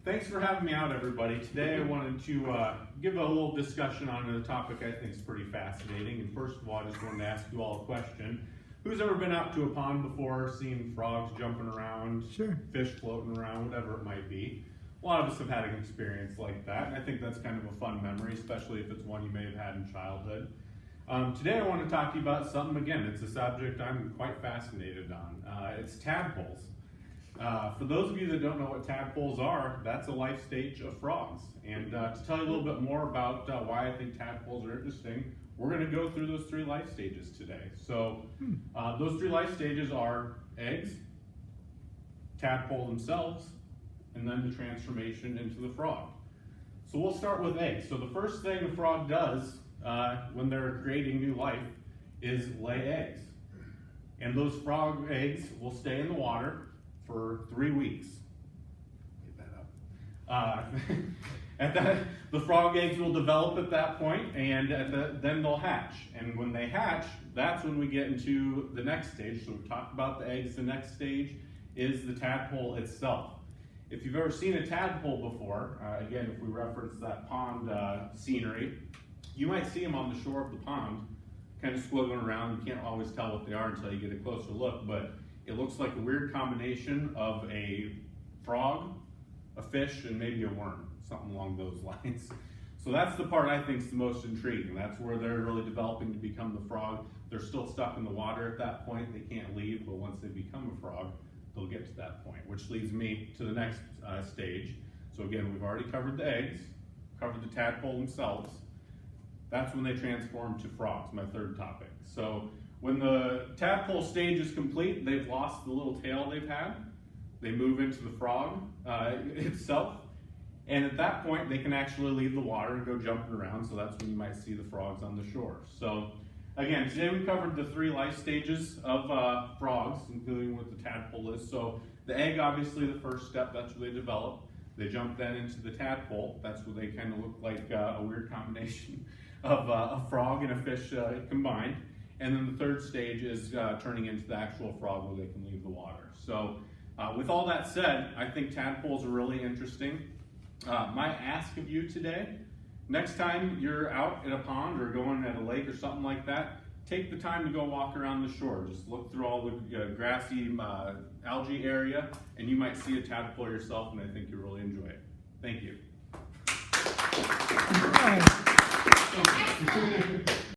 Thanks for having me out, everybody. Today I wanted to give a little discussion on a topic I think is pretty fascinating. And first of all, I just wanted to ask you all a question. Who's ever been out to a pond before, seen frogs jumping around, Sure. fish floating around, whatever it might be? A lot of us have had an experience like that, and I think that's kind of a fun memory, especially if it's one you may have had in childhood. Today I want to talk to you about something, again, it's a subject I'm quite fascinated on. It's tadpoles. For those of you that don't know what tadpoles are, that's a life stage of frogs. And to tell you a little bit more about why I think tadpoles are interesting, we're going to go through those three life stages today. So those three life stages are eggs, tadpole themselves, and then the transformation into the frog. So we'll start with eggs. So the first thing a frog does when they're creating new life is lay eggs. And those frog eggs will stay in the water for 3 weeks. Get that up. The frog eggs will develop at that point, and then they'll hatch. And when they hatch, that's when we get into the next stage. So we've talked about the eggs. The next stage is the tadpole itself. If you've ever seen a tadpole before, again, if we reference that pond scenery, you might see them on the shore of the pond, kind of squiggling around. You can't always tell what they are until you get a closer look, but it looks like a weird combination of a frog, a fish, and maybe a worm, something along those lines. So that's the part I think is the most intriguing. That's where they're really developing to become the frog. They're still stuck in the water at that point. They can't leave, but once they become a frog, they'll get to that point, which leads me to the next stage. So again, we've already covered the eggs, covered the tadpole themselves. That's when they transform to frogs, my third topic. So when the tadpole stage is complete, they've lost the little tail they've had. They move into the frog itself. And at that point, they can actually leave the water and go jumping around. So that's when you might see the frogs on the shore. So again, today we covered the three life stages of frogs, including what the tadpole is. So the egg, obviously the first step, that's where they develop. They jump then into the tadpole. That's where they kind of look like a weird combination of a frog and a fish combined. And then the third stage is turning into the actual frog where they can leave the water. So with all that said, I think tadpoles are really interesting. My ask of you today, next time you're out at a pond or going at a lake or something like that, take the time to go walk around the shore. Just look through all the grassy algae area, and you might see a tadpole yourself, and I think you'll really enjoy it. Thank you. All right.